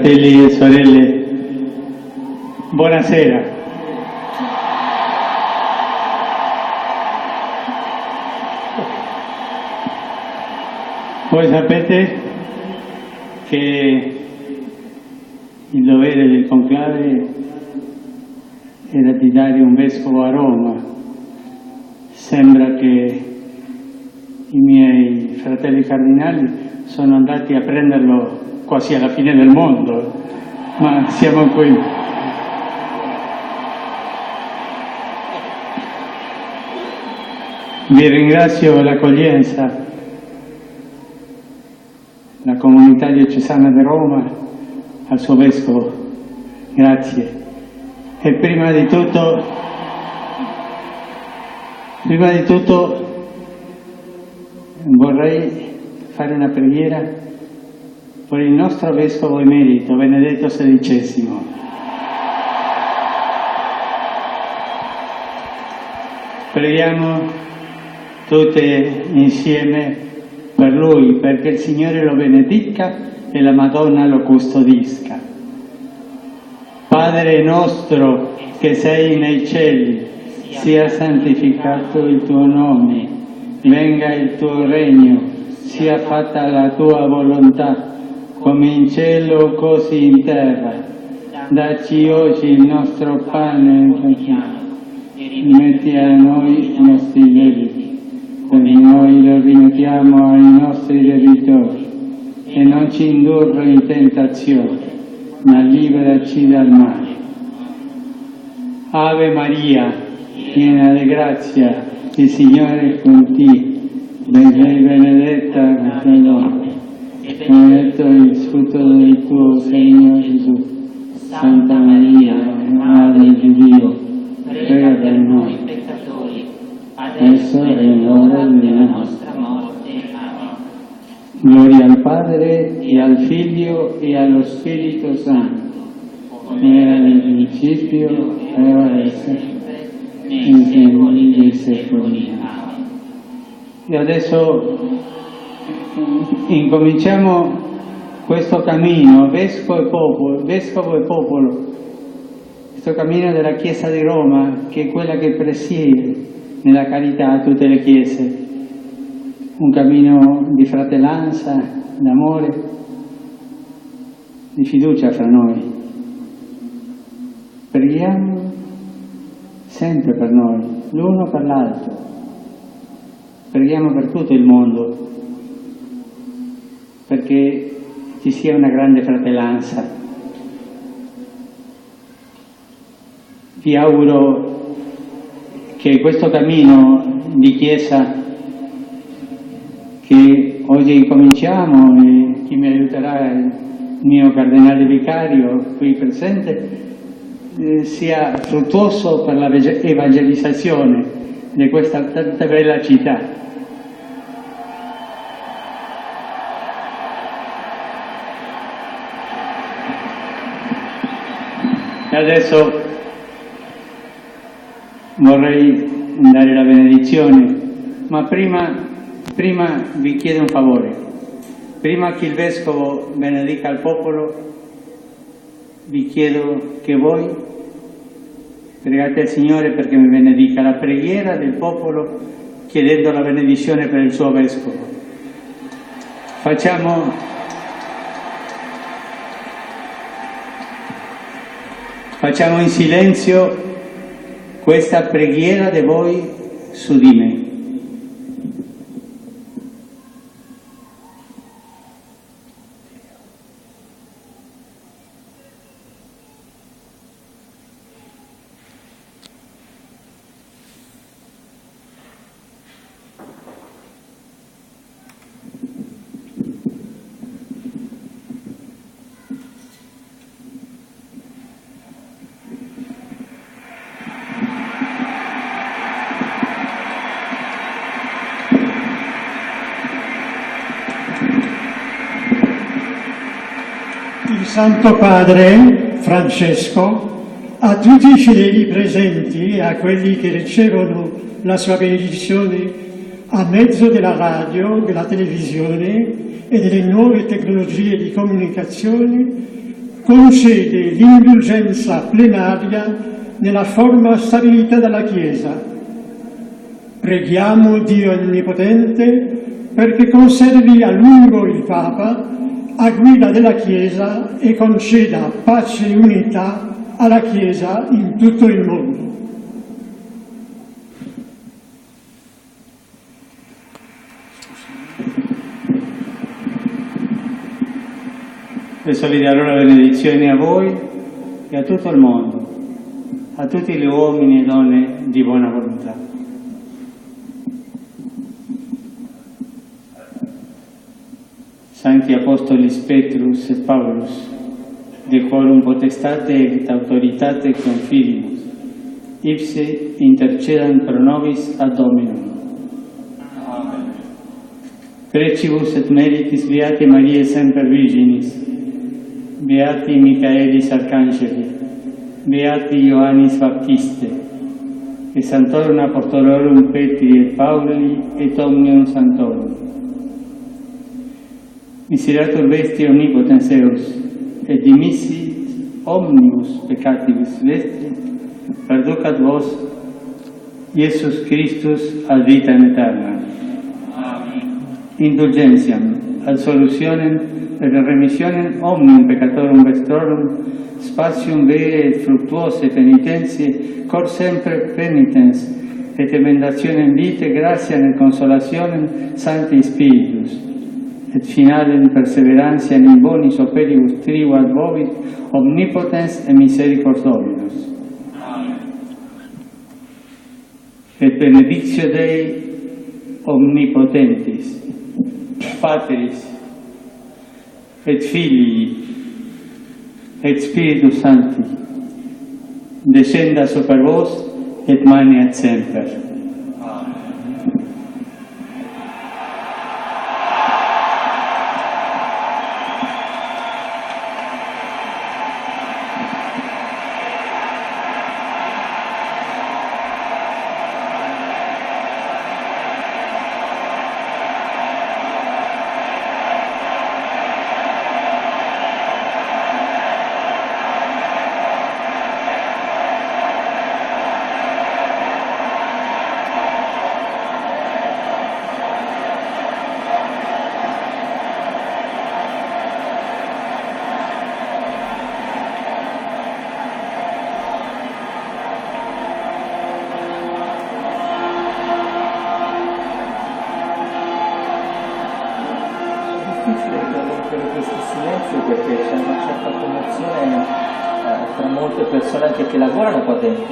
fratelli e sorelle, buonasera. Voi sapete che il dovere del conclave era di dare un vescovo a Roma. Sembra che i miei fratelli cardinali sono andati a prenderlo quasi alla fine del mondo, ma siamo qui. Vi ringrazio per l'accoglienza, la comunità diocesana di Roma, al suo vescovo, grazie. E prima di tutto vorrei fare una preghiera per il nostro vescovo emerito, Benedetto XVI. Preghiamo tutte insieme per lui, perché il Signore lo benedica e la Madonna lo custodisca. Padre nostro che sei nei cieli, sia santificato il tuo nome, venga il tuo regno, sia fatta la tua volontà, come in cielo così in terra. Dacci oggi il nostro pane quotidiano, e rimetti a noi i nostri debiti, come noi lo rimettiamo ai nostri debitori, e non ci indurre in tentazione, ma liberaci dal male. Ave Maria, piena di grazia, il Signore è con te. Sei benedetta tra le donne, e benedetto il frutto del tuo seno, Gesù. Santa Maria, Madre di Dio, prega per noi peccatori, adesso è l'ora della nostra morte. Amen. Gloria al Padre, e al Figlio, e allo Spirito Santo, come era nel principio, e ora e sempre, nei secoli dei secoli. Amen. E adesso incominciamo questo cammino, vescovo e popolo, questo cammino della Chiesa di Roma, che è quella che presiede nella carità a tutte le chiese, un cammino di fratellanza, d'amore, di fiducia fra noi. Preghiamo sempre per noi, l'uno per l'altro. Preghiamo per tutto il mondo, perché ci sia una grande fratellanza. Vi auguro che questo cammino di Chiesa che oggi incominciamo, e chi mi aiuterà è il mio cardinale vicario qui presente, sia fruttuoso per la evangelizzazione di questa tanta bella città. E adesso vorrei dare la benedizione, ma prima vi chiedo un favore. Prima che il Vescovo benedica il popolo, vi chiedo che voi pregate al Signore perché mi benedica la preghiera del popolo, chiedendo la benedizione per il suo Vescovo. Facciamo in silenzio questa preghiera di voi su di me. Il Santo Padre Francesco, a tutti i fedeli presenti e a quelli che ricevono la sua benedizione a mezzo della radio, della televisione e delle nuove tecnologie di comunicazione, concede l'indulgenza plenaria nella forma stabilita dalla Chiesa. Preghiamo Dio Onnipotente perché conservi a lungo il Papa a guida della Chiesa e conceda pace e unità alla Chiesa in tutto il mondo. Adesso vi darò la benedizione a voi e a tutto il mondo, a tutti gli uomini e donne di buona volontà. Sancti Apostolis Petrus et Paulus, de quorum potestate et autoritate confidimus, ipse intercedant pro nobis ad Dominum. Precibus et meritis Beati Mariae Semper Virginis, Beati Michaelis Arcangeli, Beati Ioannis Baptiste, et Sanctorum Apostolorum Petri et Pauli et Omnium Sanctorum. Miserator vesti omnipotens Deus, et dimissit omnibus peccatibus vestri, perducat vos, Iesus Christus ad vitam aeterna. Indulgentiam, absolutionem et remissionem omnium peccatorum vestrorum, spatium vere et fructuose penitentiae, cor sempre penitens, et emendationem vitae, gratiam et consolationem Sancti Spiritus, et finalem perseverantiam in bonis operibus tribuat vobis, omnipotens et misericordias Dominus. Et benedictio Dei omnipotentis, Patris, et Filii, et Spiritus Sancti, descenda super vos et maniat semper. Questo silenzio perché c'è una certa commozione tra molte persone anche che lavorano qua dentro.